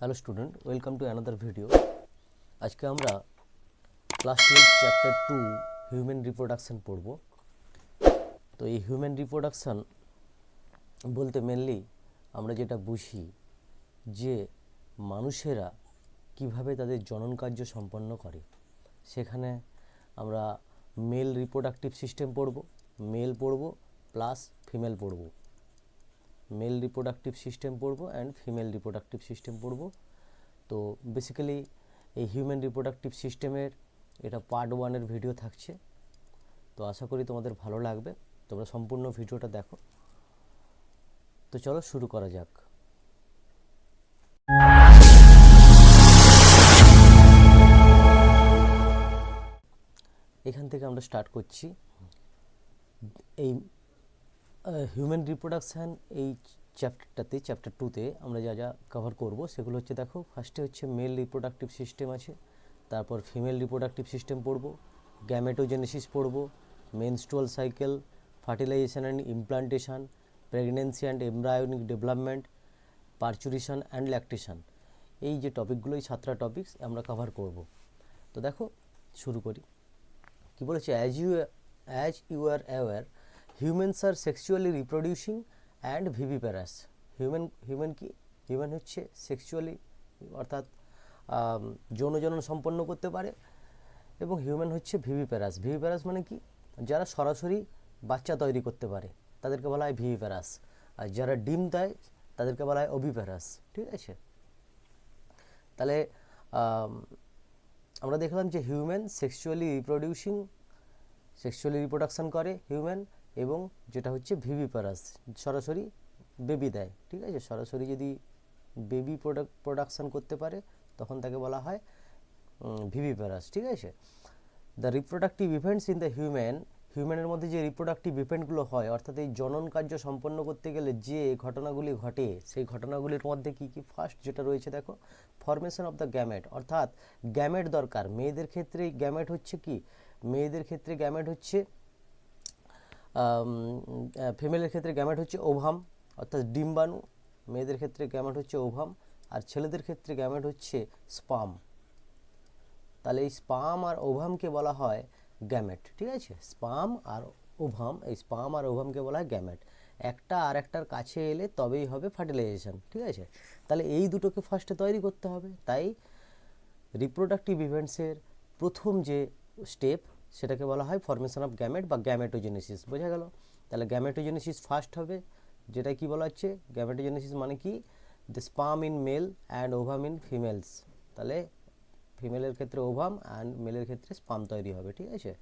Hello student, welcome to another video. আজকে আমরা class 12 chapter 2 human reproduction পড়ব। তো এই হিউম্যান রিপ্রোডাকশন বলতে মেনলি আমরা যেটা বুঝি যে মানুষেরা কিভাবে তাদের জনন কার্য সম্পন্ন করে। সেখানে আমরা মেল রিপ্রোডাক্টিভ সিস্টেম পড়ব, মেল পড়ব প্লাস ফিমেল পড়ব, মেল রিপ্রোডাক্টিভ সিস্টেম পড়ব অ্যান্ড ফিমেল রিপ্রোডাক্টিভ সিস্টেম পড়ব। তো বেসিক্যালি এই হিউম্যান রিপ্রোডাক্টিভ সিস্টেমের এটা পার্ট 1-এর ভিডিও থাকছে। তো আশা করি তোমাদের ভালো লাগবে, তোমরা সম্পূর্ণ ভিডিওটা দেখো। তো চলো শুরু করা যাক। এখান থেকে আমরা স্টার্ট করছি। এই হিউম্যান রিপ্রোডাকশান এই চ্যাপ্টারটাতে, চ্যাপ্টার 2-তে আমরা যা যা কভার করব সেগুলো হচ্ছে, দেখো ফার্স্টে হচ্ছে মেল রিপ্রোডাক্টিভ সিস্টেম আছে, তারপর ফিমেল রিপ্রোডাক্টিভ সিস্টেম পড়ব, গ্যামেটোজেনেসিস পড়ব, menstrual cycle, fertilisation and implantation, pregnancy and embryonic development, parturition and lactation. এই যে টপিকগুলো, এই 7টা টপিকস আমরা কভার করব। তো দেখো শুরু করি। কি বলেছে, as you are aware, humans are sexually reproducing and viviparous. Human কি? হিউম্যান হচ্ছে সেক্সুয়ালি অর্থাৎ যৌন সম্পন্ন করতে পারে, এবং হিউম্যান হচ্ছে ভিভিপ্যারাস। ভিভিপ্যারাস মানে কি? যারা সরাসরি বাচ্চা তৈরি করতে পারে তাদেরকে বলা হয় ভিভিপ্যারাস, আর যারা ডিম দেয় তাদেরকে বলা হয় ওভিপ্যারাস। ঠিক আছে, তাহলে আমরা দেখলাম যে হিউম্যান সেক্সুয়ালি রিপ্রোডাকশান করে হিউম্যান, এবং যেটা হচ্ছে ভিভিপ্যারাস, সরাসরি বেবি দেয়। ঠিক আছে, সরাসরি যদি বেবি প্রোডাকশান করতে পারে তখন তাকে বলা হয় ভিভিপ্যারাস। ঠিক আছে, the reproductive events in the হিউম্যানের মধ্যে যে রিপ্রোডাক্টিভ ইভেন্টগুলো হয়, অর্থাৎ এই জনন কার্য সম্পন্ন করতে গেলে যে ঘটনাগুলি ঘটে, সেই ঘটনাগুলির মধ্যে কি কি? ফার্স্ট যেটা রয়েছে দেখো, ফরমেশন অফ দ্য গ্যামেট, অর্থাৎ গ্যামেট দরকার। মেয়েদের ক্ষেত্রে গ্যামেট হচ্ছে কি? মেয়েদের ক্ষেত্রে গ্যামেট হচ্ছে, ফিমেলের ক্ষেত্রে গ্যামেট হচ্ছে ওভাম অর্থাৎ ডিম্বাণু, মেয়েদের ক্ষেত্রে গ্যামেট হচ্ছে ওভাম, আর ছেলেদের ক্ষেত্রে গ্যামেট হচ্ছে স্পাম। তাহলে এই স্পাম আর ওভামকে বলা হয় গ্যামেট। ঠিক আছে, স্পাম আর ওভাম, এই স্পাম আর ওভামকে বলা হয় গ্যামেট। একটা আর একটার কাছে এলে তবেই হবে ফার্টিলাইজেশন। ঠিক আছে, তাহলে এই দুটোকে ফার্স্টে তৈরি করতে হবে। তাই রিপ্রোডাক্টিভ ইভেন্টসের প্রথম যে স্টেপ সেটাকে বলা হয় ফরমেশন অফ গ্যামেট বা গ্যামেটোজেনেসিস। বোঝা গেল? তাহলে গ্যামেটোজেনেসিস ফার্স্ট হবে, যেটা কি বলা হচ্ছে, গ্যামেটোজেনেসিস মানে কি? The sperm in male and ovum in females. তাহলে ফিমেলের ক্ষেত্রে ওভাম অ্যান্ড মেলের ক্ষেত্রে স্পাম তৈরি হবে। ঠিক আছে,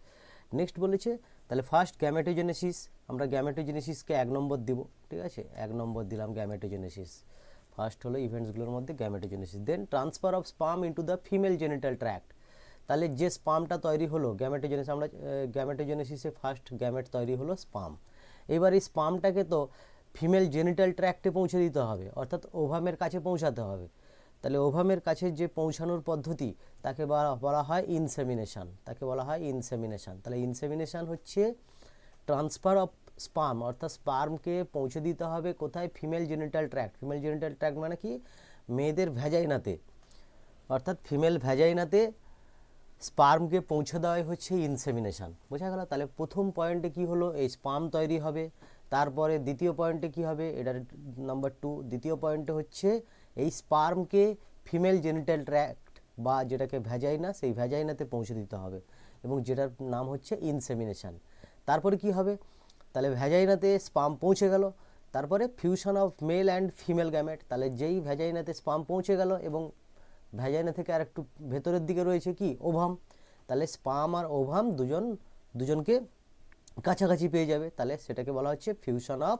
নেক্সট বলেছে, তাহলে ফার্স্ট গ্যামেটোজেনেসিস, আমরা গ্যামেটোজেনেসিসকে 1 নম্বর দিব। ঠিক আছে, 1 নম্বর দিলাম গ্যামেটোজেনেসিস। ফার্স্ট হলো ইভেন্টসগুলোর মধ্যে gametogenesis. Then transfer of sperm into the female genital tract. তাহলে যে স্পামটা তৈরি হলো গ্যামেটোজেনেসিস, আমরা গ্যামেটোজেনেসিসে ফার্স্ট গ্যামেট তৈরি হলো স্পাম। এবার এই স্পামটাকে তো ফিমেল জেনিটাল ট্র্যাক্টে পৌঁছে দিতে হবে, অর্থাৎ ওভামের কাছে পৌঁছাতে হবে। তাহলে ওভামের কাছে যে পৌঁছানোর পদ্ধতি তাকে বলা হয় ইনসেমিনেশন। তাহলে ইনসেমিনেশন হচ্ছে ট্রান্সফার অফ স্পার্ম, অর্থাৎ স্পার্মকে পৌঁছে দিতে হবে কোথায়? Female genital tract. Female genital tract মানে কি? মেয়েদের ভ্যাজাইনাতে, অর্থাৎ ফিমেল ভ্যাজাইনাতে স্পার্মকে পৌঁছে দেওয়াই হচ্ছে ইনসেমিনেশন। বোঝা গেল? তাহলে প্রথম পয়েন্টে কি হলো? এই স্পার্ম তৈরি হবে। তারপরে দ্বিতীয় পয়েন্টে কি হবে? এটা নাম্বার 2। দ্বিতীয় পয়েন্টে হচ্ছে এই স্পার্মকে ফিমেল জেনিটাল ট্র্যাক্ট বা যেটাকে ভ্যাজাইনা, সেই ভ্যাজাইনাতে পৌঁছে দিতে হবে, এবং যেটার নাম হচ্ছে ইনসেমিনেশন। তারপরে কি হবে? তাহলে ভ্যাজাইনাতে স্পার্ম পৌঁছে গেল, তারপরে fusion of male and female gamete. তাহলে যেই ভ্যাজাইনাতে স্পার্ম পৌঁছে গেল এবং ভ্যাজাইনা থেকে আর একটু ভেতরের দিকে রয়েছে কি? ওভাম। তাহলে স্পার্ম আর ওভাম দুজনকে কাছাকাছি পেয়ে যাবে, তাহলে সেটাকে বলা হচ্ছে fusion of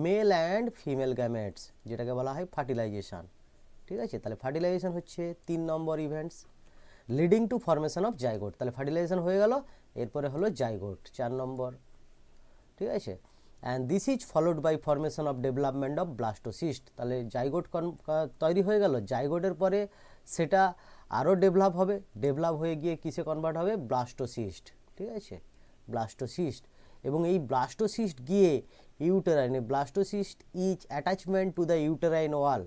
male and female gametes, যেটাকে বলা হয় ফার্টিলাইজেশন। ঠিক আছে, তাহলে ফার্টিলাইজেশন হচ্ছে 3 নম্বর events, leading to formation of zygote. তাহলে ফার্টিলাইজেশন হয়ে গেল, এরপরে হলো জাইগোট 4 নম্বর। ঠিক আছে, and this is followed by formation of development of blastocyst. তাহলে জাইগোট তৈরি হয়ে গেল, জাইগোটের পরে সেটা আরও ডেভেলপ হবে, ডেভেলপ হয়ে গিয়ে কিসে কনভার্ট হবে? ব্লাস্টোসিস্ট। ঠিক আছে, ব্লাস্টোসিস্ট, এবং এই ব্লাস্টোসিস্ট গিয়ে ইউটেরাইনে, blastocyst is attachment to the uterine wall.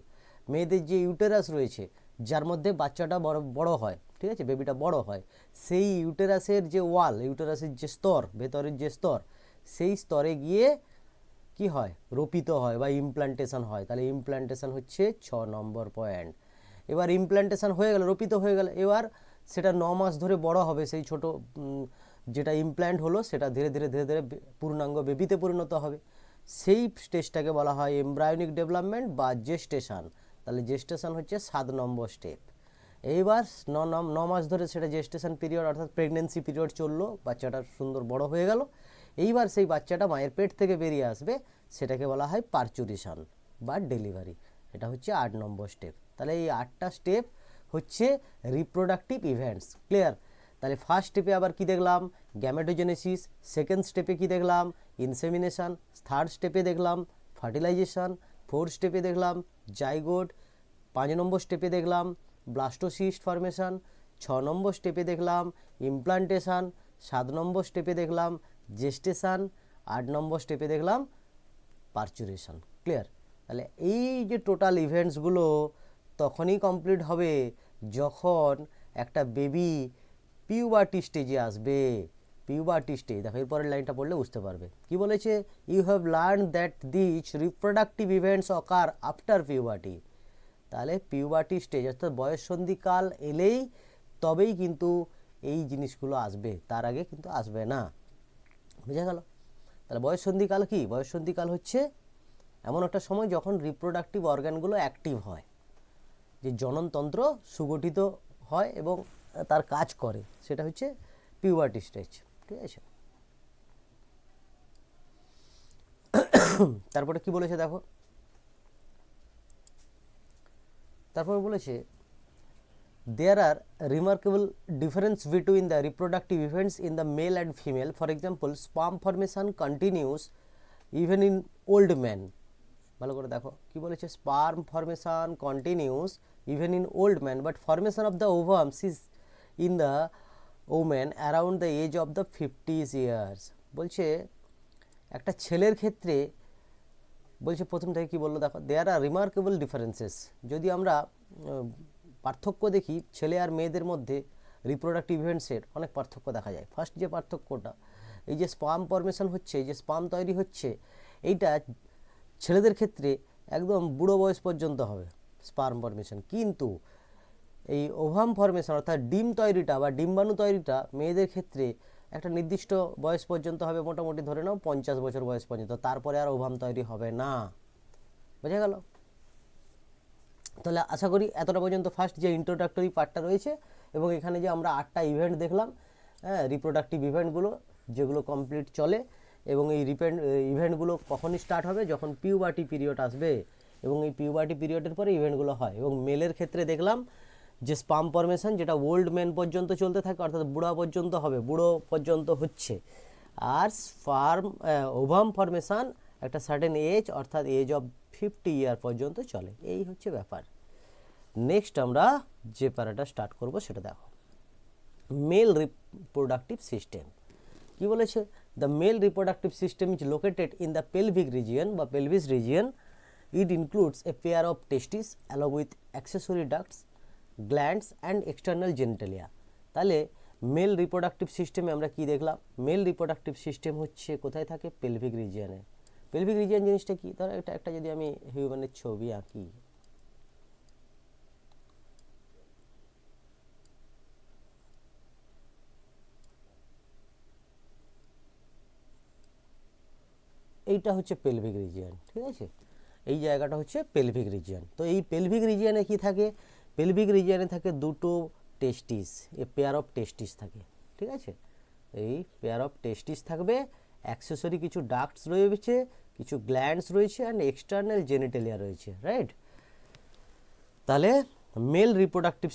মেয়েদের যে ইউটেরাস রয়েছে, যার মধ্যে বাচ্চাটা বড় হয়, ঠিক আছে, বেবিটা বড় হয়, সেই ইউটেরাসের যে ওয়াল, ইউটেরাসের যে স্তর, ভেতরের যে স্তর, সেই স্তরে গিয়ে কি হয়, রোপিত হয় বা ইমপ্লান্টেশন হয়। তাহলে ইমপ্লান্টেশন হচ্ছে 6 নম্বর পয়েন্ট। এবার ইমপ্লান্টেশন হয়ে গেল, রোপিত হয়ে গেল, এবার সেটা 9 মাস ধরে বড় হবে, সেই ছোট যেটা ইমপ্ল্যান্ট হলো সেটা ধীরে ধীরে ধীরে ধীরে পূর্ণাঙ্গ বেবিতে পরিণত হবে। সেই স্টেজটাকে বলা হয় এমব্রায়োনিক ডেভেলপমেন্ট বা জেস্টেশন। তাহলে জেস্টেশন হচ্ছে 7 নম্বর স্টেপ। এইবার 9 মাস ধরে সেটা জেস্টেশন পিরিয়ড অর্থাৎ প্রেগনেন্সি পিরিয়ড চললো, বাচ্চাটা সুন্দর বড় হয়ে গেল। এইবার সেই বাচ্চাটা মায়ের পেট থেকে বেরিয়ে আসবে, সেটাকে বলা হয় পারচুরেশন বা ডেলিভারি। এটা হচ্ছে 8 নম্বর স্টেপ। তাহলে এই 8টা স্টেপ হচ্ছে রিপ্রোডাক্টিভ ইভেন্টস। ক্লিয়ার? তাহলে ফার্স্ট স্টেপে আবার কি দেখলাম, গ্যামেটোজেনেসিস। সেকেন্ড স্টেপে কি দেখলাম, ইনসেমিনেশন। থার্ড স্টেপে দেখলাম ফার্টিলাইজেশন। ফোর্থ স্টেপে দেখলাম জাইগোট। 5 নম্বর স্টেপে দেখলাম ব্লাস্টোসিস্ট ফর্মেশন। 6 নম্বর স্টেপে দেখলাম ইমপ্লান্টেশন। 7 নম্বর স্টেপে দেখলাম জেস্টেশন। 8 নম্বর স্টেপে দেখলাম পারচুরেশন। ক্লিয়ার? তাহলে এই যে টোটাল ইভেন্টসগুলো তখনই কমপ্লিট হবে যখন একটা বেবি পিউবার্টি স্টেজে আসবে। পিউবার্টি স্টেজ, দেখো এরপরের লাইনটা পড়লে বুঝতে পারবে কি বলেছে। You have learn that this reproductive events occur after puberty. তাহলে পিউবার্টি স্টেজ অর্থাৎ বয়ঃসন্ধিকাল এলেই তবেই কিন্তু এই জিনিসগুলো আসবে, তার আগে কিন্তু আসবে না। বুঝা গেল? তাহলে বয়ঃসন্ধিকাল কি? বয়ঃসন্ধিকাল হচ্ছে এমন একটা সময় যখন রিপ্রোডাক্টিভ অর্গানগুলো অ্যাক্টিভ হয়, যে জননতন্ত্র সুগঠিত হয় এবং তার কাজ করে, সেটা হচ্ছে পিউবার্টি স্টেজ। ঠিক আছে? তারপরে কি বলেছে দেখো, তারপর বলেছে there are remarkable difference between the reproductive events in the male and female. For example, sperm formation continues even in old men. ভালো করে দেখো কি বলেছে, sperm formation continues even in old men, but formation of the ovums is in the woman around the age of the 50 years. বলছে একটা ছেলের ক্ষেত্রে, বলছে প্রথম থেকে কি বললো দেখো, দেয়ার আর রিমার্কেবল ডিফারেন্সেস। যদি আমরা পার্থক্য দেখি ছেলে আর মেয়েদের মধ্যে রিপ্রোডাক্টিভ ইভেন্টসের অনেক পার্থক্য দেখা যায়। ফার্স্ট যে পার্থক্যটা, এই যে স্পার্ম ফর্মেশন হচ্ছে, এই যে স্পার্ম তৈরি হচ্ছে, এইটা ছেলেদের ক্ষেত্রে একদম বুড়ো বয়স পর্যন্ত হবে স্পার্ম ফর্মেশন, কিন্তু এই ওভাম ফর্মেশন অর্থাৎ ডিম তৈরিটা বা ডিম্বাণু তৈরিটা মেয়েদের ক্ষেত্রে একটা নির্দিষ্ট বয়স পর্যন্ত হবে, মোটামুটি ধরে নাও 50 বছর বয়স পর্যন্ত, তারপরে আর ওভাম তৈরি হবে না। বোঝা গেল? তাহলে আশা করি এতটা পর্যন্ত ফার্স্ট যে ইন্ট্রোডাক্টরি পার্টটা রয়েছে, এবং এখানে যে আমরা 8টা ইভেন্ট দেখলাম, হ্যাঁ, রিপ্রোডাক্টিভ ইভেন্টগুলো যেগুলো কমপ্লিট চলে, এবং এই ইভেন্টগুলো কখনই স্টার্ট হবে, যখন পিউবার্টি পিরিয়ড আসবে, এবং এই পিউবার্টি পিরিয়ডের পরে ইভেন্টগুলো হয়। এবং মেলের ক্ষেত্রে দেখলাম যে স্পার্ম ফর্মেশন, যেটা ওল্ড ম্যান পর্যন্ত চলতে থাকে, অর্থাৎ বুড়া পর্যন্ত হবে, বুড়ো পর্যন্ত হচ্ছে। আর ওভাম ফর্মেশন একটা সার্টেন এজ অর্থাৎ এজ অফ 50 ইয়ার পর্যন্ত চলে। এই হচ্ছে ব্যাপার। নেক্সট আমরা যে প্যারাটা স্টার্ট করব সেটা দেখো, মেল রিপ্রোডাক্টিভ সিস্টেম। কি বলেছে, the male reproductive system is located in the pelvic region বা pelvis region. It includes a pair of testis along with accessory ducts, glands and external genitalia. তাহলে male reproductive সিস্টেমে আমরা কি দেখলাম, mail reproductive system হচ্ছে কোথায় থাকে, pelvic রিজিয়নে। Pelvic region জিনিসটা কি, ধরো এটা একটা যদি আমি হিউম্যানের ছবি আঁকি, এইটা হচ্ছে পেলভিক রিজিয়ন। ঠিক আছে? এই জায়গাটা হচ্ছে পেলভিক রিজিয়ন। তো এই পেলভিক রিজিয়নে কি থাকে, পেলভিক রিজিয়নে থাকে দুটো টেস্টিস, এ পেয়ার অফ টেস্টিস থাকে। ঠিক আছে? এই পেয়ার অফ টেস্টিস থাকবে, অ্যাক্সেসরি কিছু ডাক্টস রয়েছে, কিছু গ্ল্যান্ডস রয়েছে, অ্যান্ড এক্সটার্নাল জেনিটালিয়া রয়েছে। রাইট? তাহলে মেল রিপ্রোডাক্টিভ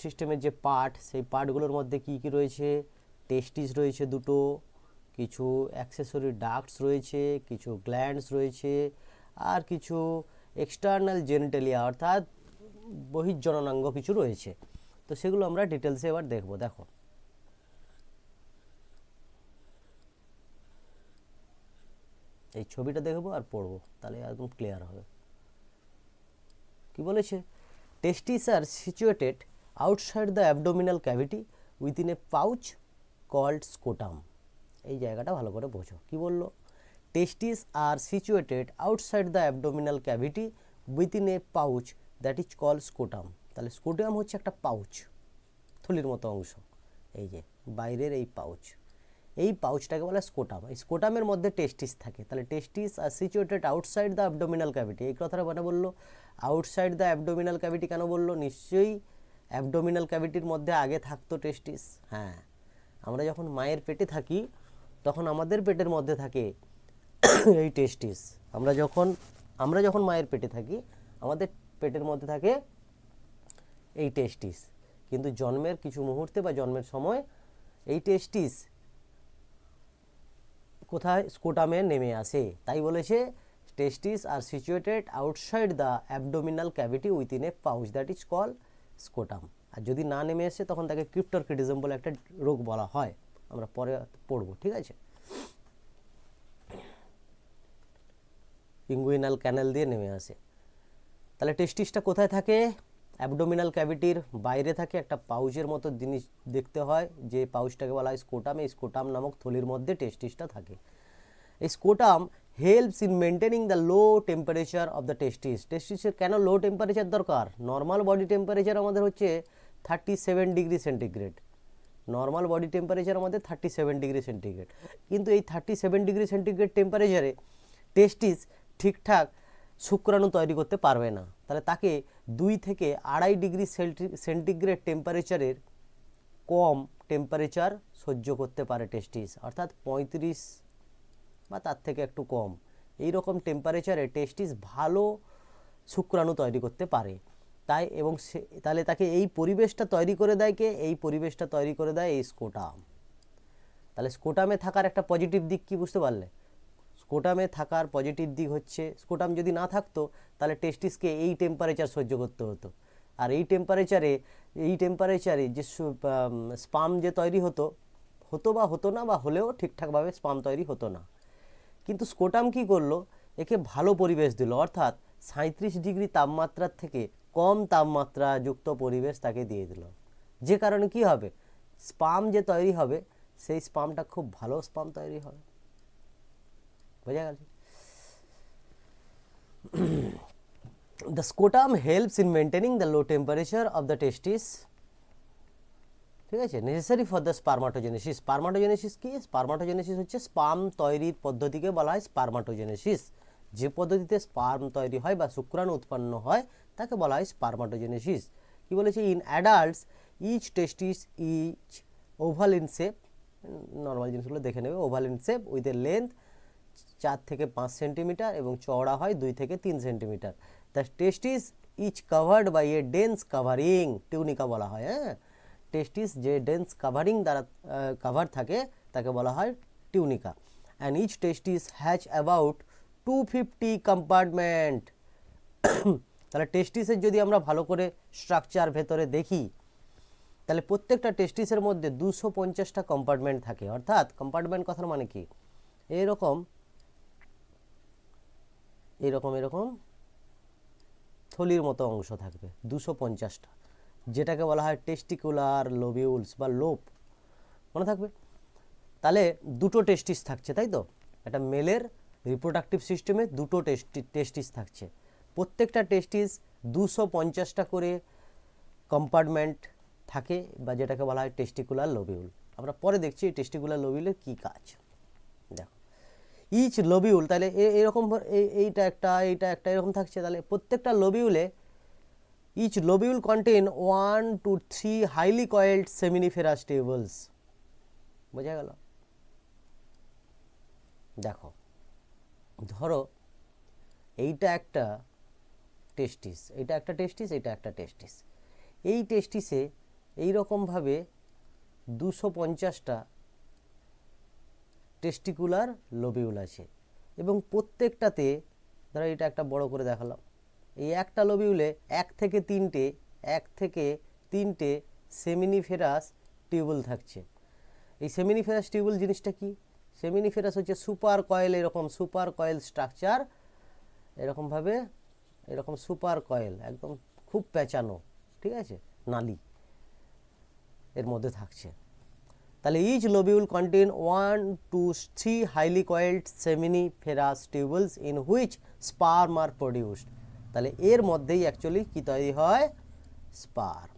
সিস্টেমের যে পার্ট, সেই পার্টগুলোর মধ্যে কি কি রয়েছে, টেস্টিস রয়েছে দুটো, কিছু অ্যাক্সেসরি ডাক্টস রয়েছে, কিছু গ্ল্যান্ডস রয়েছে, আর কিছু এক্সটার্নাল জেনিটালিয়া অর্থাৎ বহির্জননাঙ্গ কিছু রয়েছে। তো সেগুলো আমরা ডিটেলসে এবার দেখব। দেখো এই ছবিটা দেখবো আর পড়বো, তাহলে একদম ক্লিয়ার হবে। কি বলেছে, testis are situated outside the abdominal cavity within a pouch called scrotum. এই জায়গাটা ভালো করে বোঝো। কি বললো, testis are situated outside the abdominal cavity within a pouch that is called scrotum. তাহলে স্কোটাম হচ্ছে একটা পাউচ, থলির মতো অংশ, এই যে বাইরের এই পাউচ, এই পাউচটাকে বলা স্কোটাম। এই স্কোটামের মধ্যে টেস্টিস থাকে। তাহলে testis are situated outside the abdominal cavity, এই কথাটা মানে বললো আউটসাইড দ্য অ্যাবডোমিনাল ক্যাভিটি কেন বললো, নিশ্চয়ই অ্যাবডোমিনাল ক্যাভিটির মধ্যে আগে থাকতো টেস্টিস। হ্যাঁ, আমরা যখন মায়ের পেটে থাকি তখন আমাদের পেটের মধ্যে থাকে এই টেস্টিস। আমরা যখন মায়ের পেটে থাকি আমাদের পেটের মধ্যে থাকে এই টেস্টিস, কিন্তু জন্মের কিছু মুহূর্তে বা জন্মের সময় এই টেস্টিস কোথায়, স্কোটামে নেমে আসে। তাই বলেছে testis are situated outside the abdominal cavity within a pouch that is call scrotum. আর যদি না নেমে আসে তখন তাকে ক্রিপ্টোরকিডিজম বলে একটা রোগ বলা হয়, আমরা পরে পড়বো, ঠিক আছে। ইঙ্গুইনাল ক্যানেল দিয়ে নেমে আসে। তাহলে টেস্টিসটা কোথায় থাকে, অ্যাবডোমিনাল ক্যাভিটির বাইরে থাকে, একটা পাউচের মতো জিনিস দেখতে হয়, যে পাউচটাকে বলা হয় স্কোটাম। এই স্কোটাম নামক থলির মধ্যে টেস্টিসটা থাকে। এই scrotum helps in maintaining the low temperature of the testis. টেস্টিসের কেন লো টেম্পারেচার দরকার, নর্মাল বডি টেম্পারেচার আমাদের হচ্ছে 37 degree centigrade, normal body temperature আমাদের 37 ডিগ্রি সেন্টিগ্রেড, কিন্তু এই 37 ডিগ্রি সেন্টিগ্রেড টেম্পারেচারে টেস্টিস ঠিকঠাক শুক্রাণু তৈরি করতে পারবে না। তাহলে তাকে 2 থেকে 2.5 ডিগ্রি সেন্টিগ্রেড টেম্পারেচারের কম টেম্পারেচার সহ্য করতে পারে টেস্টিস, অর্থাৎ 35 বা তার থেকে একটু কম, এই রকম টেম্পারেচারে টেস্টিস ভালো শুক্রাণু তৈরি করতে পারে। তাই এবং তাহলে তাকে এই পরিবেশটা তৈরি করে দেয় কে, এই পরিবেশটা তৈরি করে দেয় এই স্কোটাম। তাহলে স্কোটামে থাকার একটা পজিটিভ দিক কি বুঝতে পারলে, স্কোটামে থাকার পজিটিভ দিক হচ্ছে, স্কোটাম যদি না থাকতো তাহলে টেস্টিসকে এই টেম্পারেচার সহ্য করতে হতো, আর এই টেম্পারেচারে যে স্পাম যে তৈরি হতো বা হতো না, বা হলেও ঠিকঠাকভাবে স্পাম তৈরি হতো না। কিন্তু স্কোটাম কি করলো, একে ভালো পরিবেশ দিল, অর্থাৎ 37 ডিগ্রি তাপমাত্রার থেকে কম তাপমাত্রা যুক্ত পরিবেশ তাকে দিয়ে দিল, যে কারণে কি হবে, স্পাম যে তৈরি হবে সেই স্পামটা খুব ভালো স্পাম তৈরি হবে। বোঝা গেল? The scrotum helps in maintaining the low temperature of the testis, ঠিক আছে, নেসেসারি ফর দ্য স্পারমাটোজেনেসিস। স্পারমাটোজেনেসিস কি, স্পারমাটোজেনেসিস হচ্ছে স্পাম তৈরির পদ্ধতিকে বলা হয় স্পারমাটোজেনেসিস। যে পদ্ধতিতে স্পার্ম তৈরি হয় বা শুক্রাণু উৎপন্ন হয় তাকে বলা হয় স্পারমাটোজেনেসিস। কি বলেছে, in adults each testis each oval in shape, normal জিনিসগুলো দেখে নেবে, oval in shape with a length 4 থেকে 5 সেন্টিমিটার এবং চওড়া হয় 2 থেকে 3 centimetre. The testis each covered by a dense covering, tunica বলা হয়। হ্যাঁ, টেস্টিস যে ডেন্স কাভারিং দ্বারা কাভার থাকে তাকে বলা হয় tunica. And each testis has about 250 compartment. তাহলে টেস্টিসের যদি আমরা ভালো করে স্ট্রাকচার ভেতরে দেখি তাহলে প্রত্যেকটা টেস্টিসের মধ্যে 250টা কম্পার্টমেন্ট থাকে, অর্থাৎ কম্পার্টমেন্ট কথার মানে কি, এরকম থলির মতো অংশ থাকবে 250টা, যেটাকে বলা হয় টেস্টিকুলার লোবিউলস বা লোব, মনে থাকবে। তাহলে দুটো টেস্টিস থাকছে, তাই তো, একটা মেলের রিপ্রোডাক্টিভ সিস্টেমে দুটো টেস্টিস থাকছে, প্রত্যেকটা টেস্টিস 250টা করে কম্পার্টমেন্ট থাকে, বা যেটাকে বলা হয় টেস্টিকুলার লোবিউল। আমরা পরে দেখছি এই টেস্টিকুলার লোবিউলের কী কাজ। দেখো, ইচ লোবিউল, তাহলে এরকম এইটা একটা এরকম থাকছে, তাহলে প্রত্যেকটা লোবিউলে each lobule contain 1 to 3 highly coiled seminiferous tubules. বোঝা গেল? দেখো, ধরো এইটা একটা টেস্টিস, এটা একটা টেস্টিস, এই টেস্টিসে এইরকমভাবে 250টা টেস্টিকুলার লোবিউল আছে, এবং প্রত্যেকটাতে, ধরো এটা একটা বড় করে দেখালাম, এই একটা লোবিউলে 1 থেকে 3টে সেমিনিফেরাস টিউবুল থাকছে। এই সেমিনিফেরাস টিউবুল জিনিসটা কি, সেমিনিফেরাস হচ্ছে সুপার কয়েল, এরকম সুপার কয়েল স্ট্রাকচার এরকমভাবে এরকম সুপার কয়েল, একদম খুব পেঁচানো, ঠিক আছে, নালি এর মধ্যে থাকছে। তাহলে each lobule contain 1 to 3 highly coiled seminiferous tubules in which sperm are produced. তাহলে এর মধ্যেই অ্যাকচুয়ালি কি তৈরি হয়, স্পার্ম।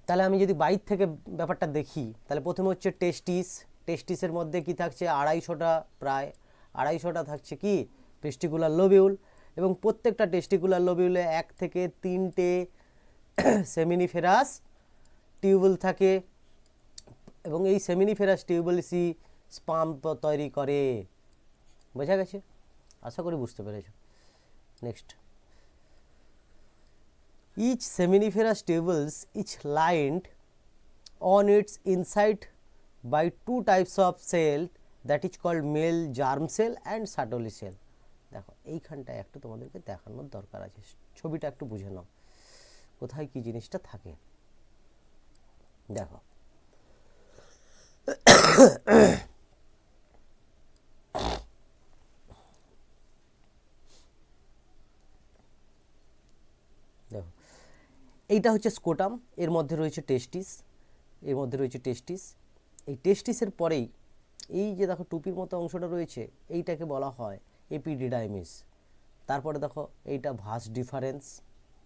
তাহলে আমি যদি বাইর থেকে ব্যাপারটা দেখি, তাহলে প্রথমে হচ্ছে টেস্টিস। টেস্টিসের মধ্যে কি থাকছে, 250টা, প্রায় 250টা থাকছে কি টেস্টিকুলার লোবিউল, এবং প্রত্যেকটা টেস্টিকুলার লোবিউলে 1 থেকে 3টে সেমিনিফেরাস টিউবুল থাকে, এবং এই সেমিনিফেরাস টিউবুলসই স্পার্ম তৈরি করে। বোঝা গেছে? আশা করি বুঝতে পেরেছ। Next, each seminiferous tubules is lined on its inside by 2 types of cell that is called male germ cell and Sertoli cell. দেখো এইখানটায় একটু তোমাদেরকে দেখানোর দরকার আছে, ছবিটা একটু বুঝে নাও কোথায় কি জিনিসটা থাকে। দেখো দেখো এইটা হচ্ছে স্কোটাম, এর মধ্যে রয়েছে টেস্টিস, এর মধ্যে রয়েছে টেস্টিস। এই টেস্টিসের পরেই এই যে দেখো টুপির মতো অংশটা রয়েছে, এইটাকে বলা হয় এপিডিডাইমিস। তারপরে দেখো এইটা ভাস ডিফারেন্স,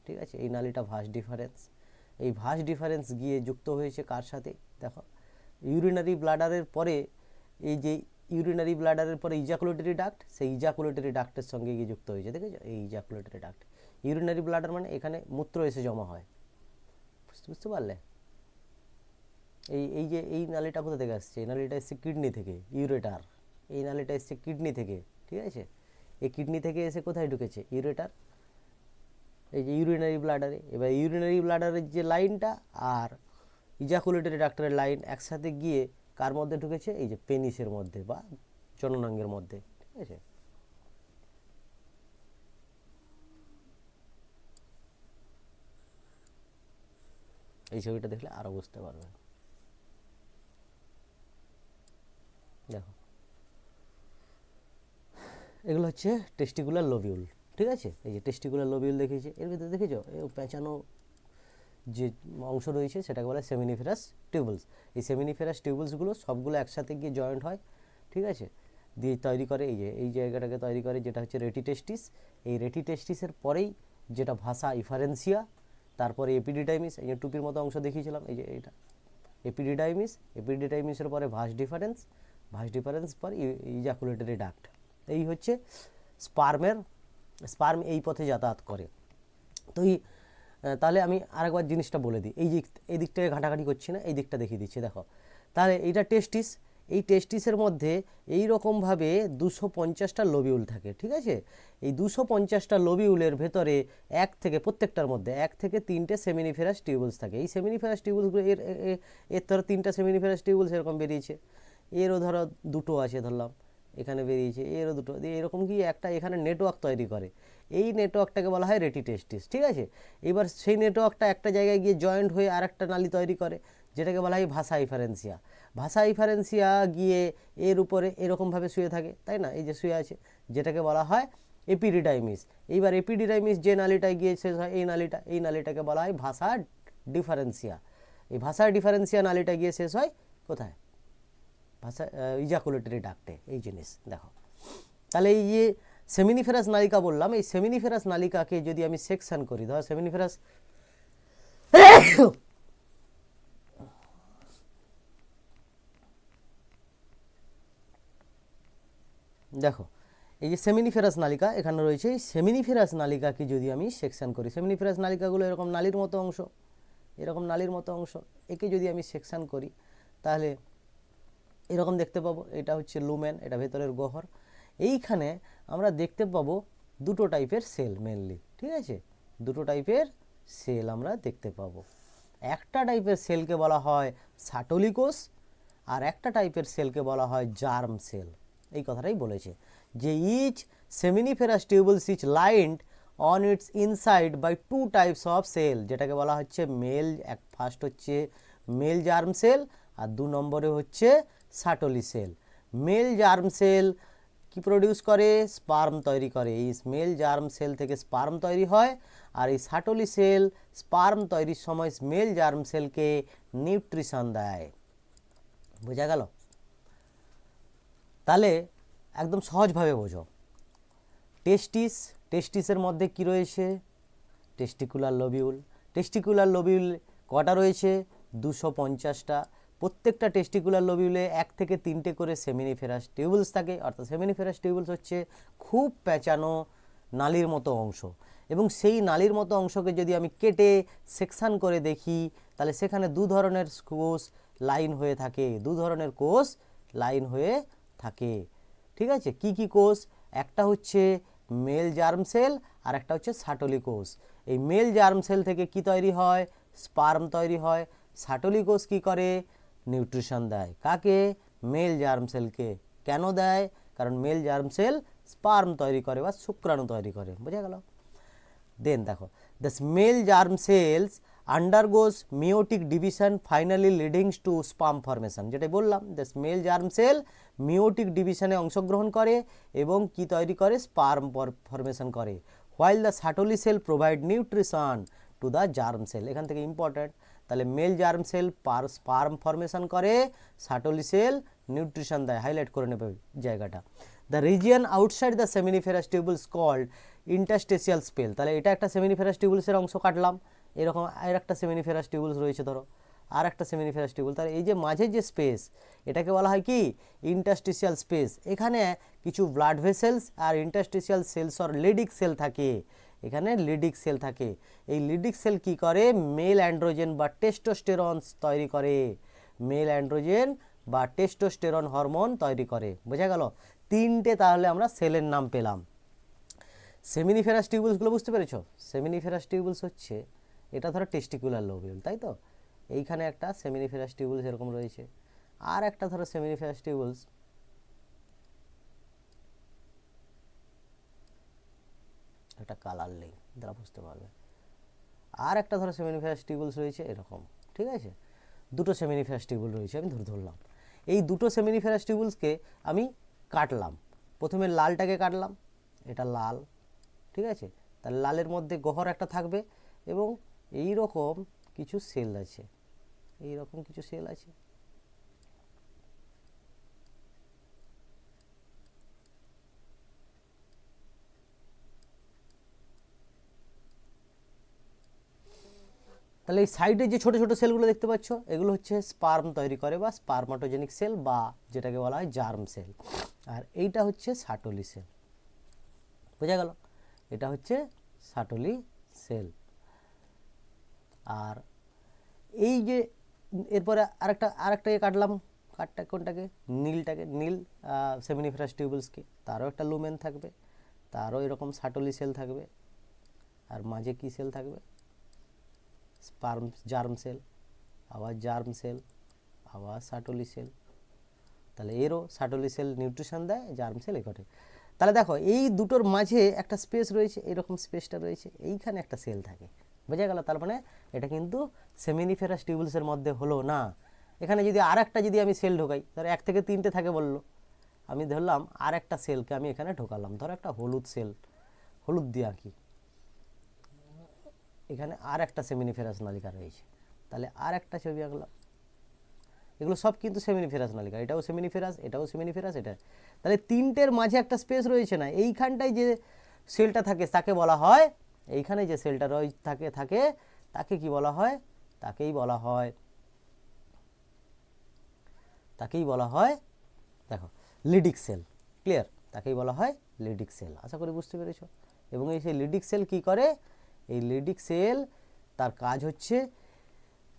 ঠিক আছে, এই নালীটা ভাস ডিফারেন্স। এই ভাস ডিফারেন্স গিয়ে যুক্ত হয়েছে কার সাথে, দেখো ইউরিনারি ব্লাডারের পরে, এই যে ইউরিনারি ব্লাডারের পরে ইজাকুলেটরি ডাক্ট, সেই ইজাকুলেটরি ডাক্টের সঙ্গে গিয়ে যুক্ত হয়েছে, দেখেছো, এই ইজাকুলেটরি ডাক্ট। ইউরিনারি ব্লাডার মানে এখানে মূত্র এসে জমা হয়, বুঝতে পারলে? এই যে এই নালীটা কোথা থেকে আসছে, এই নালীটা এসছে কিডনি থেকে, ইউরেটার। এই নালীটা এসছে কিডনি থেকে, ঠিক আছে, এই কিডনি থেকে এসে কোথায় ঢুকেছে, ইউরেটার, এই যে ইউরিনারি ব্লাডারে। এবার ইউরিনারি ব্লাডারের যে লাইনটা আর ইজাকুলেটরি ডাক্তারের লাইন একসাথে গিয়ে কার মধ্যে ঢুকেছে, এই যে পেনিসের মধ্যে বা জননাঙ্গের মধ্যে, ঠিক আছে। এই ছবিটা দেখলে আরো বুঝতে পারবে। দেখো এগুলো হচ্ছে টেস্টিকুলার লোবিউল, ঠিক আছে। এই যে টেস্টিকুলার লোবিউল দেখিয়েছে, এর ভিতরে দেখেছো পেঁচানো যে অংশ রয়েছে সেটাকে বলে সেমিনিফেরাস টিউবুলস। এই সেমিনিফেরাস টিউবুলসগুলো সবগুলো একসাথে গিয়ে জয়েন্ট হয়, ঠিক আছে, দিয়ে তৈরি করে এই যে এই জায়গাটাকে তৈরি করে, যেটা হচ্ছে রেটিটেস্টিস। এই রেটিটেস্টিসের পরেই যেটা ভাষা ইফারেন্সিয়া, তারপরে এপিডিডাইমিস, এই যে টুপির মতো অংশ দেখিয়েছিলাম, এই যে এইটা এপিডিডাইমিস। এপিডিডাইমিসের পরে ভাস ডিফারেন্স, ভাস ডিফারেন্স পর ইজাকুলেটরি ডাক্ট। এই হচ্ছে স্পার্ম এই পথে যাতায়াত করে। তো তাহলে আমি আরেকবার জিনিসটা বলে দিই, এই দিকটাকে ঘাটাঘাটি করছি না, এই দিকটা দেখিয়ে দিচ্ছি। দেখো তাহলে এইটা টেস্টিস, এই টেস্টিসের মধ্যে এই রকমভাবে 250টা লোবিউল থাকে, ঠিক আছে। এই 250টা লোবিউলের ভেতরে প্রত্যেকটার মধ্যে 1 থেকে 3টে সেমিনিফেরাস টিউবুলস থাকে। এই সেমিনিফেরাস টিউবুলসগুলো এর ধরো 3টা সেমিনিফেরাস টিউবুলস এরকম বেরিয়েছে, এরও ধরো 2টো আছে ধরলাম, এখানে বেরিয়েছে, এরও 2টো, এরকম কি একটা এখানে নেটওয়ার্ক তৈরি করে। এই নেটওয়ার্কটাকে বলা হয় রেটিটেস্টিস, ঠিক আছে। এবার সেই নেটওয়ার্কটা একটা জায়গায় গিয়ে জয়েন্ট হয়ে আরেকটা নালী তৈরি করে, যেটাকে বলা হয় ভাষা ইফারেন্সিয়া। ভাষা ইফারেন্সিয়া গিয়ে এর উপরে এরকমভাবে শুয়ে থাকে, তাই না, এই যে শুয়ে আছে, যেটাকে বলা হয় এপিডিডাইমিস। এইবার এপিডিডাইমিস যে নালীটায় গিয়ে শেষ হয়, এই নালীটাকে বলা হয় ভাষা ডিফারেন্সিয়া। এই ভাষা ডিফারেন্সিয়া নালীটা গিয়ে শেষ হয় কোথায়, ভাষা ইজাকুলেটরি ডাক্টে। এই জিনিস দেখো, তাহলে এই যে সেমিনিফেরাস নালিকা বললাম, এই সেমিনিফেরাস নালিকাকে যদি আমি সেকশন করি, ধর সেমিনিফেরাস দেখো এই যে সেমিনিফেরাস নালিকা এখানে রয়েছে, এই সেমিনিফেরাস নালিকাকে যদি আমি সেকশন করি, সেমিনিফেরাস নালিকাগুলো এরকম নালীর মতো অংশ, এরকম নালীর মতো অংশ, একে যদি আমি সেকশন করি তাহলে এরকম দেখতে পাবো। এটা হচ্ছে লুমেন, এটা ভেতরের গহ্বর। এইখানে আমরা দেখতে পাবো 2টো টাইপের সেল মেনলি, ঠিক আছে, 2টো টাইপের সেল আমরা দেখতে পাবো। একটা টাইপের সেলকে বলা হয় সার্টোলি কোষ, আর একটা টাইপের সেলকে বলা হয় জার্ম সেল। এই কথাটাই বলেছে যে each seminiferous tubules is lined on its inside by 2 types of cell, যেটাকে বলা হচ্ছে ফার্স্ট হচ্ছে মেল জার্ম সেল, আর 2 নম্বরে হচ্ছে Sertoli cell. Male germ cell কি প্রডিউস করে, স্পার্ম তৈরি করে। এই মেল জার্ম সেল থেকে স্পার্ম তৈরি হয়, আর এই সাটলি সেল স্পার্ম তৈরির সময় মেল জার্ম সেলকে নিউট্রিশন দেয়। বোঝা গেল? তাহলে একদম সহজভাবে বোঝো। টেস্টিসের মধ্যে কি রয়েছে, টেস্টিকুলার লোবিউল। টেস্টিকুলার লোবিউল কটা রয়েছে, 250টা। প্রত্যেকটা টেস্টিকুলার লোবিউলে 1 থেকে 3টে করে সেমিনিফেরাস টিউবুলস থাকে। অর্থাৎ সেমিনিফেরাস টিউবুলস হচ্ছে খুব প্যাঁচানো নালীর মতো অংশ, এবং সেই নালীর মতো অংশকে যদি আমি কেটে সেকশন করে দেখি, তাহলে সেখানে দু ধরনের কোষ লাইন হয়ে থাকে, ঠিক আছে? কি কি কোষ? একটা হচ্ছে মেল জার্ম সেল, আর একটা হচ্ছে সাটলি কোষ। এই মেল জার্ম সেল থেকে কি তৈরি হয়, স্পার্ম তৈরি হয়। সাটলি কোষ কি করে, নিউট্রিশন দেয়। কাকে? মেল জার্ম সেলকে। কেন দেয়? কারণ মেল জার্ম সেল স্পার্ম তৈরি করে বা শুক্রাণু তৈরি করে। বোঝা গেল? দেন দেখো, the male germ cells undergoes meiotic division finally leading to sperm formation। যেটা বললাম, the male germ cell meiotic division এ অংশগ্রহণ করে এবং কি তৈরি করে, স্পার্ম ফরমেশন করে। while the Sertoli cell provide nutrition to the germ cell। এখান থেকে ইম্পর্টেন্ট। তাহলে male germ cell sperm formation করে, সাটলি সেল নিউট্রিশন দেয়। হাইলাইট করে নেবে জায়গাটা। The region outside the seminiferous tubules called interstitial space. তাহলে এটা একটা সেমিনিফেরাস টিউবুলসের অংশ কাটলাম। এরকম আর একটা সেমিনিফেরাস টিউবুলস রয়েছে, ধরো আর একটা সেমিনিফেরাস টিউবুল। তাহলে এই যে মাঝের যে স্পেস, এটাকে বলা হয় কি, ইন্টারস্টেশিয়াল স্পেস। এখানে কিছু ব্লাড ভেসেলস আর interstitial cells or Leydig cell থাকে। এখানে লিডিক সেল থাকে। এই লিডিক সেল কি করে, মেল অ্যান্ড্রোজেন বা টেস্টোস্টেরন তৈরি করে। মেল অ্যান্ড্রোজেন বা টেস্টোস্টেরন হরমোন তৈরি করে। বোঝা গেল? 3টে তাহলে আমরা সেলের নাম পেলাম। সেমিনিফেরাস টিউবুলসগুলো বুঝতে পেরেছো? সেমিনিফেরাস টিউবুলস হচ্ছে, এটা ধরো টেস্টিকুলার লোবিউল, তাই তো? এইখানে একটা সেমিনিফেরাস টিউবুলস এরকম রয়েছে, আর একটা ধরো সেমিনিফেরাস টিউবুলস, একটা কালার নেই, দ্বারা বুঝতে পারবে। আর একটা ধরো সেমিনিফেরাস টিউবুলস রয়েছে এরকম, ঠিক আছে? দুটো সেমিনিফেরাস টিউবুল রয়েছে, আমি ধরলাম। এই দুটো সেমিনিফেরাস টিউবুলসকে আমি কাটলাম। প্রথমে লালটাকে কাটলাম, এটা লাল, ঠিক আছে? তাহলে লালের মধ্যে গহ্বর একটা থাকবে এবং এই রকম কিছু সেল আছে, তাহলে এই সাইডে যে ছোট ছোট সেলগুলো দেখতে পাচ্ছ, এগুলো হচ্ছে স্পার্ম তৈরি করে বা স্পার্মাটোজেনিক সেল, বা যেটাকে বলা হয় জার্ম সেল। আর এইটা হচ্ছে সাটলি সেল। বোঝা গেল? এটা হচ্ছে সাটলি সেল। আর এই যে এরপরে আরেকটা কাটলাম, কোনটাকে, নীল সেমিনিফেরাস টিউবুলসকে। তারও একটা লুমেন থাকবে, তারও এরকম সাটলি সেল থাকবে। আর মাঝে কি সেল থাকবে, স্পার্ম জার্ম সেল, আবার জার্ম সেল, আবার সাটলি সেল। তাহলে এরও সাটলি সেল নিউট্রিশন দেয়, জার্ম সেল ঘটে। তাহলে দেখো, এই দুটোর মাঝে একটা স্পেস রয়েছে, এরকম স্পেসটা রয়েছে, এইখানে একটা সেল থাকে। বোঝা গেল? তার মানে এটা কিন্তু সেমিনিফেরাস টিউবুলসের মধ্যে হলো না। এখানে যদি আর একটা যদি আমি সেল ঢোকাই, ধরো 1 থেকে 3টে থাকে বললো, আমি ধরলাম আর একটা সেলকে আমি এখানে ঢোকালাম, ধরো একটা হলুদ সেল, হলুদ দিয়ে আঁকি, এখানে আর একটা সেমিনিফেরাস নালিকা রয়েছে। তাহলে আর একটা ছবি আঁকলাম। এগুলো সব কিন্তু সেমিনিফেরাস নালিকা, এটাও সেমিনিফেরাস, এটাও সেমিনিফেরাস, এটা। তাহলে 3টের মাঝে একটা স্পেস রয়েছে না, এইখানটায় যে সেলটা থাকে তাকে বলা হয়, এইখানে যে সেলটা থাকে তাকে কি বলা হয়, তাকেই বলা হয় দেখো লিডিক সেল। ক্লিয়ার? তাকেই বলা হয় লিডিক সেল। আশা করি বুঝতে পেরেছো। এবং এই সেই লিডিক সেল কি করে, এই লিডিক সেল তার কাজ হচ্ছে,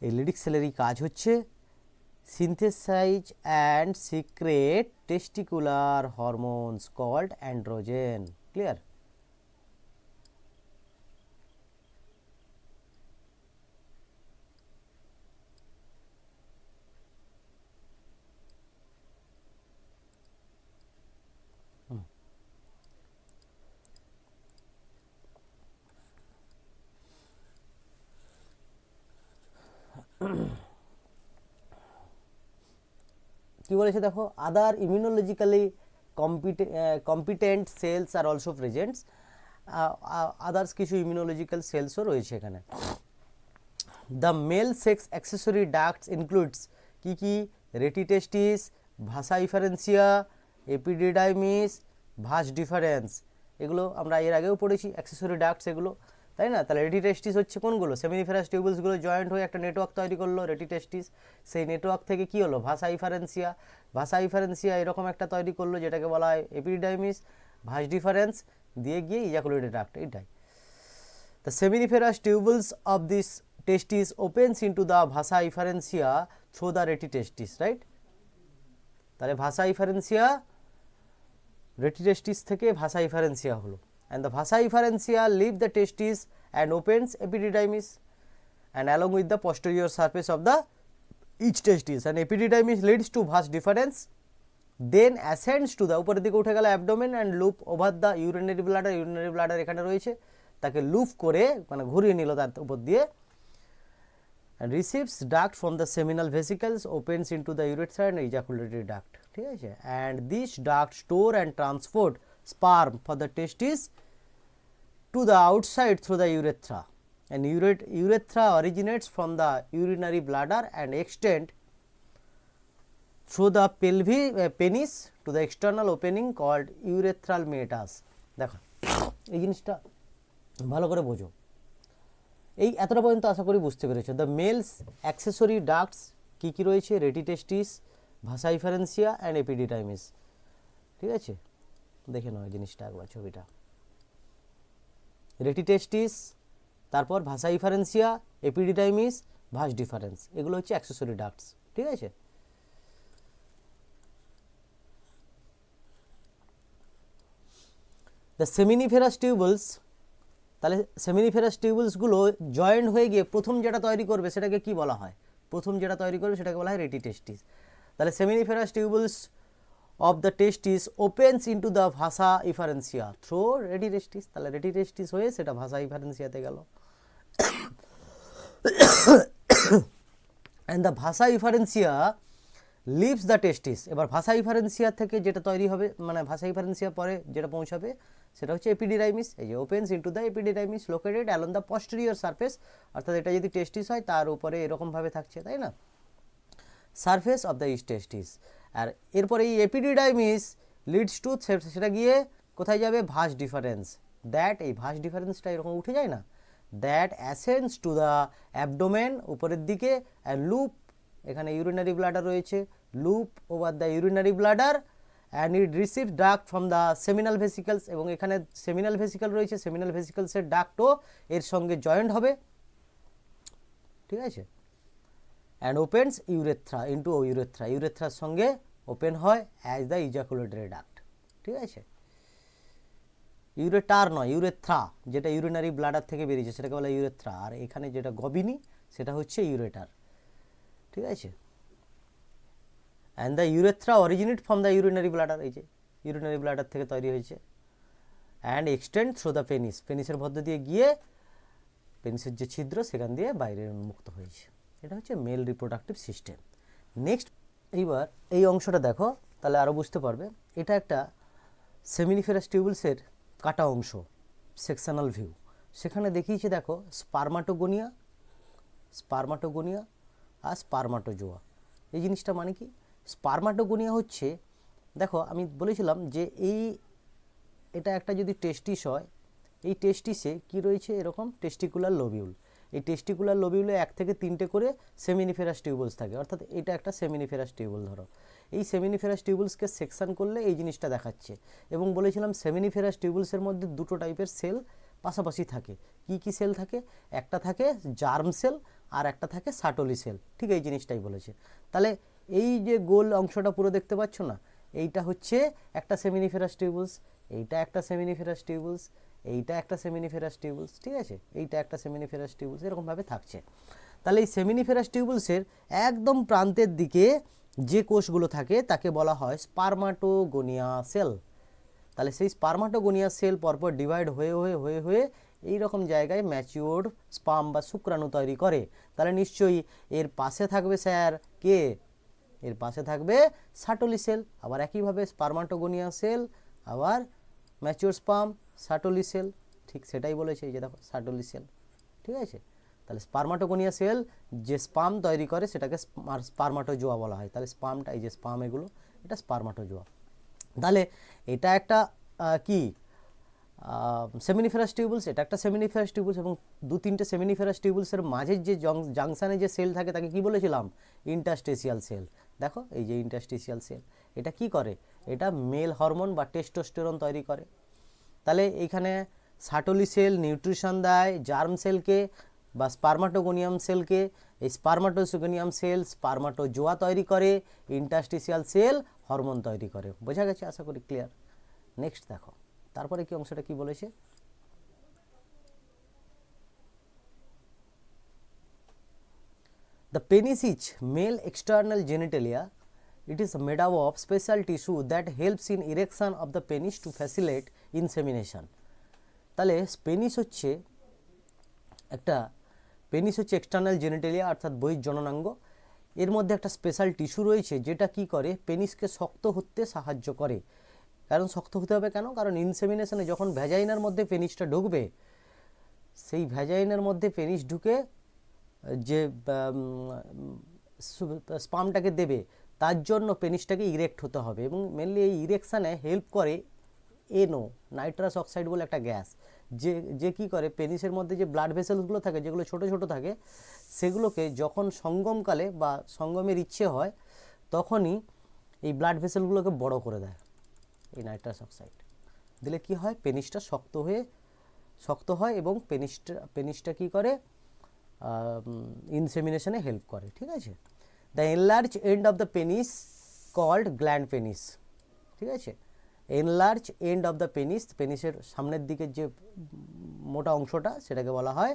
এই লিডিক সেলেরই কাজ হচ্ছে synthesize and secrete testicular hormones called androgen। Clear? কি বলেছে দেখো, other immunologically competent cells are also presents, others কিছু ইমিউনোলজিক্যাল সেলসও রয়েছে এখানে। The male sex accessory ducts includes কি কি? রেটিটেস্টিস, ভাসা ইফারেন্সিয়া, এপিডিডাইমিস, ভাস ডিফারেন্স, এগুলো আমরা এর আগেও পড়েছি অ্যাক্সেসরি ডাক্টস এগুলো, তাই না? তাহলে রেটিটেস্টিস হচ্ছে কোনগুলো? সেমিনিফেরাস টিউবুলসগুলো জয়েন্ট হয়ে একটা নেটওয়ার্ক তৈরি করলো রেটিটেস্টিস, সেই নেটওয়ার্ক থেকে কি হলো? ভাসা ইফারেন্সিয়া, ভাসা ইফারেন্সিয়া এরকম একটা তৈরি করলো যেটাকে বলা হয় এপিডিডাইমিস, ভাস ডিফারেন্স দিয়ে গিয়ে ইজাকুলেটরি ডাক্ট, এটাই। The seminiferous tubules of this testis opens into the vasa efferentia through the retitestis, right? তাহলে ভাসা ইফারেন্সিয়া, রেটিটেস্টিস থেকে ভাসা ইফারেন্সিয়া হলো, and the vasa efferentia leave the testis and opens epididymis and along with the posterior surface of the each testis, and epididymis leads to vas deferens, then ascends to the উপরের দিকে উঠে গেল abdomen and loop over the urinary bladder, urinary bladder এখানে রয়েছে, তাকে loop করে মানে ঘুরিয়ে নিল তার উপর দিয়ে, and receives duct from the seminal vesicles, opens into the urethra and ejaculatory duct, ঠিক আছে? and this duct store and transport sperm for the testis to the outside through the urethra, and urethra originates from the urinary bladder and extend through the penis to the external opening called urethral meatus. দেখো এই জিনিসটা ভালো করে বোঝো, এই এতটা পর্যন্ত আশা করি বুঝতে পেরেছো। দ্য মেলস অ্যাক্সেসরি ডাক্টস কী কী রয়েছে? রেটিটেস্টিস, ভাসা ইফারেন্সিয়া অ্যান্ড এপিডিডাইমিস, ঠিক আছে? দেখে নাও এই জিনিসটা একবার ছবিটা, রেটিটেস্টিস, তারপর ভাসা ইফারেন্সিয়া, এপিডিডাইমিস, ভাস ডিফারেন্স, এগুলো হচ্ছে অ্যাক্সেসরি ডাক্টস, ঠিক আছে? দ্য সেমিনিফেরাস টিউবুলস, তাহলে সেমিনিফেরাস টিউবুলসগুলো জয়েন্ট হয়ে গিয়ে প্রথম যেটা তৈরি করবে সেটাকে কি বলা হয়? প্রথম যেটা তৈরি করবে সেটাকে বলা হয় রেটিটেস্টিস। তাহলে seminiferous tubules of the testis opens into the vasa efferentia throw রেটিটেস্টিস, তাহলে রেটিটেস্টিস হয়ে সেটা ভাসা ইফারেন্সিয়াতে গেল, and the vasa ইফারেন্সিয়া leaves the টেস্টিস। এবার ভাসা ইফারেন্সিয়া থেকে যেটা তৈরি হবে, মানে ভাসা ইফারেন্সিয়া পরে যেটা পৌঁছাবে সেটা হচ্ছে এপিডিডাইমিস, এই যে opens into the epididymis located along the posterior surface, অর্থাৎ এটা যদি টেস্টিস হয় তার উপরে এরকমভাবে থাকছে, তাই না? সারফেস অফ দ্য ইস্ট টেস্টিস। আর এরপরে এই এপিডিডাইমিস লিডস টু, সেটা গিয়ে কোথায় যাবে? Vas deferens. দ্যাট, এই ভাস ডিফারেন্সটা এরকম উঠে যায় না, that ascends to the abdomen উপরের দিকে, অ্যান্ড লুপ, এখানে ইউরিনারি ব্লাডার রয়েছে, loop over the urinary bladder and it receive duct from the seminal vesicles, এবং এখানে সেমিনাল ভেসিকল রয়েছে, সেমিনাল ভেসিকলসের ডাক্টও এর সঙ্গে জয়েন্ট হবে, ঠিক আছে? And opens urethra into urethra, ইউরেথ্রার সঙ্গে ওপেন হয় অ্যাজ দ্য ইজাকুলেটরি ডাক্ট, ঠিক আছে? ইউরেটার নয়, ইউরেথ্রা, যেটা ইউরিনারি ব্লাডার থেকে বেরিয়েছে সেটাকে বলা ইউরেথ্রা, আর এখানে যেটা গবিনি সেটা হচ্ছে ইউরেটার, ঠিক আছে? And the urethra originate from the urinary bladder, এই যে ইউরিনারি ব্লাডার থেকে তৈরি হয়েছে, and extend through the penis, পেনিসের মধ্য দিয়ে গিয়ে পেনিসের যে ছিদ্র সেখান দিয়ে বাইরে উন্মুক্ত হয়েছে। এটা হচ্ছে মেল রিপ্রোডাক্টিভ সিস্টেম। নেক্সট, এইবার এই অংশটা দেখো, তাহলে আরও বুঝতে পারবে। এটা একটা সেমিনিফেরাস টিউবুলসের কাটা অংশ, সেকশনাল ভিউ। সেখানে দেখিয়েছে দেখো স্পারমাটোগোনিয়া, স্পারমাটোগোনিয়া আর স্পারমাটোজোয়া। এই জিনিসটা মানে কি? স্পারমাটোগোনিয়া হচ্ছে, দেখো আমি বলেছিলাম যে এটা একটা যদি টেস্টিস হয়, এই টেস্টিসে কি রয়েছে? এরকম টেস্টিকুলার লোবিউল। এই টেস্টিকুলার লোবিউলে 1 থেকে 3টে করে সেমিনিফেরাস টিউবুলস থাকে, অর্থাৎ এটা একটা সেমিনিফেরাস টিউবুল। ধরো এই সেমিনিফেরাস টিউবুলসকে সেকশন করলে এই জিনিসটা দেখাচ্ছে, এবং বলেছিলাম সেমিনিফেরাস টিউবুলসের মধ্যে 2টো টাইপের সেল পাশাপাশি থাকে। কি কি সেল থাকে? একটা থাকে জার্ম সেল আর একটা থাকে সাটলি সেল, ঠিক এই জিনিসটাই বলেছে। তাহলে এই যে গোল অংশটা পুরো দেখতে পাচ্ছ না, এইটা হচ্ছে একটা সেমিনিফেরাস টিউবুলস, এইটা একটা সেমিনিফেরাস টিউবুলস, এইটা একটা সেমিনিফেরাস টিউবুলস, ঠিক আছে? এইটা একটা সেমিনিফেরাস টিউবুলস, এরকমভাবে থাকছে। তাহলে এই সেমিনিফেরাস টিউবুলসের একদম প্রান্তের দিকে যে কোষগুলো থাকে তাকে বলা হয় স্পারমাটোগোনিয়া সেল। তাহলে সেই স্পারমাটোগোনিয়া সেল পরপর ডিভাইড হয়ে হয়ে হয়ে হয়ে এই রকম জায়গায় ম্যাচিওর্ড স্পার্ম বা শুক্রাণু তৈরি করে। তাহলে নিশ্চয়ই এর পাশে থাকবে স্যার কে? এর পাশে থাকবে সাটলি সেল। আবার একইভাবে স্পার্মাটোগোনিয়া সেল, আবার ম্যাচিওর স্পার্ম, সাটলি সেল, ঠিক সেটাই বলেছে, এই যে দেখো সাটলি সেল, ঠিক আছে। তাহলে স্পার্মাটোগোনিয়া সেল যে স্পার্ম তৈরি করে সেটাকে স্পার্মাটোজোয়া বলা হয়। তাহলে স্পার্মটা, এই যে স্পার্ম এগুলো, এটা স্পার্মাটোজোয়া। তাহলে এটা একটা কি সেমিনিফেরাস টিউবুলস, এটা একটা সেমিনিফেরাস টিউবুলস, এবং 2-3টে সেমিনিফেরাস টিউবুলসের মাঝের যে জাংশনে যে সেল থাকে তাকে কি বলেছিলাম? ইন্টারস্টেসিয়াল সেল। দেখো এই যে ইন্টারস্টেসিয়াল সেল, এটা কি করে? এটা মেল হরমোন বা টেস্টোস্টেরন তৈরি করে। তাহলে এইখানে সাটলি সেল নিউট্রিশন দেয় জার্ম সেলকে বা স্পার্মাটোগোনিয়াম সেলকে। এই স্পার্মাটোগোনিয়াম সেল স্পার্মাটোজোয়া তৈরি করে, ইন্টারস্টেসিয়াল সেল হরমোন তৈরি করে। বোঝা গেছে? আশা করি ক্লিয়ার। নেক্সট দেখো তারপরে কি অংশটা কি বলেছে। The penis is male external genitalia. It is made up of special tissue that helps in erection of the penis to facilitate insemination. তাহলে পেনিস হচ্ছে এক্সটার্নাল জেনিটালিয়া অর্থাৎ বহির্জননাঙ্গ। এর মধ্যে একটা স্পেশাল টিস্যু রয়েছে যেটা কি করে? পেনিসকে শক্ত হতে সাহায্য করে। কারণ শক্ত হতে হবে কেন? কারণ ইনসেমিনেশনে যখন ভ্যাজাইনার মধ্যে পেনিসটা ঢুকবে, সেই ভ্যাজাইনার মধ্যে পেনিস ঢুকে যে স্পার্মটাকে দেবে, তার জন্য পেনিসটাকে ইরেক্ট হতে হবে। এবং মেনলি এই ইরেকশানে হেল্প করে NO, নাইট্রাস অক্সাইড বলে একটা গ্যাস, যে কি করে পেনিসের মধ্যে যে ব্লাড ভেসেলসগুলো থাকে, যেগুলো ছোট ছোট থাকে, সেগুলোকে যখন সঙ্গমকালে বা সঙ্গমের ইচ্ছে হয় তখনই এই ব্লাড ভেসেলগুলোকে বড় করে দেয় এই নাইট্রাস অক্সাইড দিলে। কি হয়? পেনিসটা শক্ত হয় এবং পেনিসটা কি করে? ইনসেমিনেশনে হেল্প করে, ঠিক আছে। The enlarge end of the penis called gland penis, ঠিক আছে। Enlarge end of the penis, পেনিসের সামনের দিকের যে মোটা অংশটা সেটাকে বলা হয়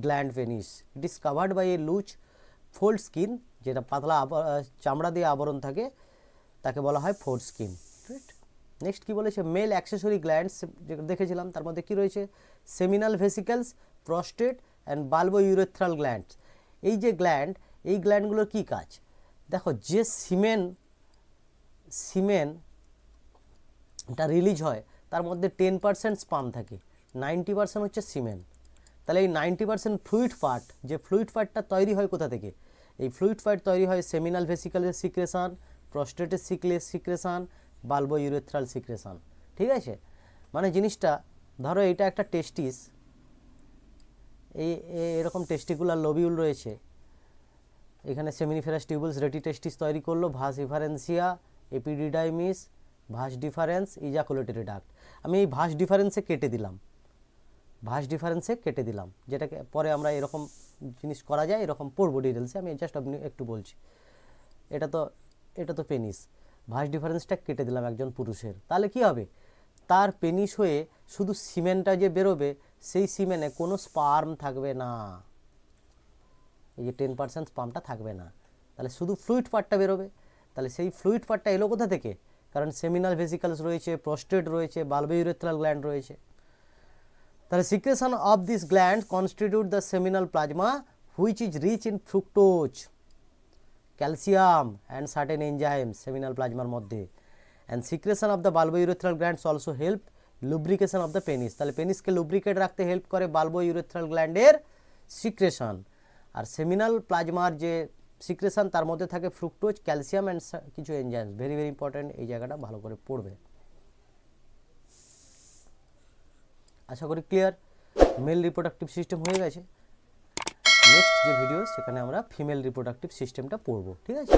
gland penis. It is covered by a loose fold skin, যেটা পাতলা চামড়া দিয়ে আবরণ থাকে, তাকে বলা হয় ফোল্ড স্কিন, রাইট। নেক্সট কি বলেছে? মেল অ্যাক্সেসরি গ্ল্যান্ডস যেটা দেখেছিলাম, তার মধ্যে কি রয়েছে? Seminal ভেসিকলস, prostate and Balbo urethral glands. এই যে গ্ল্যান্ড, এই গ্ল্যান্ডগুলোর কী কাজ? দেখো, যে সিমেনটা রিলিজ হয় তার মধ্যে 10% স্পার্ম থাকে, 90% হচ্ছে সিমেন। তাহলে এই 90% ফ্লুইড পার্ট, যে ফ্লুইড পার্টটা তৈরি হয় কোথা থেকে? এই ফ্লুইড পার্ট তৈরি হয় সেমিনাল ভেসিকলের সিক্রেশন, প্রস্টেটের সিক্রেশন, বাল্বো ইউরেথ্রাল সিক্রেশন, ঠিক আছে। মানে জিনিসটা ধরো এটা একটা টেস্টিস, এরকম টেস্টিকুলার লোবিউল রয়েছে, এখানে সেমিনিফেরাস টিউবুলস রেটি টেস্টিস তৈরি করলো, vas efferentia, epididymis, vas deferens, ejaculatory duct. আমি এই ভাস ডিফারেন্সে কেটে দিলাম, যেটাকে পরে আমরা এরকম জিনিস করা যায়, এরকম পড়বো ডিটেলসে। আমি জাস্ট আপনি একটু বলছি, এটা তো পেনিস, ভাস ডিফারেন্সটা কেটে দিলাম একজন পুরুষের। তাহলে কি হবে? তার পেনিস হয়ে শুধু সিমেনটা যে বেরোবে, সেই সিমেনে কোনো স্পার্ম থাকবে না, এই যে 10% স্পার্মটা থাকবে না। তাহলে শুধু ফ্লুইড পার্টটা বেরোবে। তাহলে সেই ফ্লুইড পার্টটা এলো কোথা থেকে? কারণ সেমিনাল ভেসিকলস রয়েছে, প্রস্টেট রয়েছে, বাল্বো ইউরেথ্রাল গ্ল্যান্ড রয়েছে। তাহলে secretion of this gland constitute the seminal plasma which is rich in fructose, calcium and certain enzymes seminal প্লাজমার মধ্যে। And secretion of the bulbo urethral glands also help lubrication of the penis. তাহলে পেনিসকে lubricate রাখতে help করে bulbo urethral গ্ল্যান্ডের secretion. আর seminal প্লাজমার যে সিক্রেশন, তার মধ্যে থাকে ফ্রুক্টোজ, ক্যালসিয়াম অ্যান্ড কিছু এনজাইমস। ভেরি ভেরি ইম্পর্টেন্ট, এই জায়গাটা ভালো করে পড়বে। আশা করি ক্লিয়ার। মেল রিপ্রোডাক্টিভ সিস্টেম হয়ে গেছে। নেক্সট যে ভিডিও, সেখানে আমরা ফিমেল রিপ্রোডাক্টিভ সিস্টেমটা পড়বো, ঠিক আছে।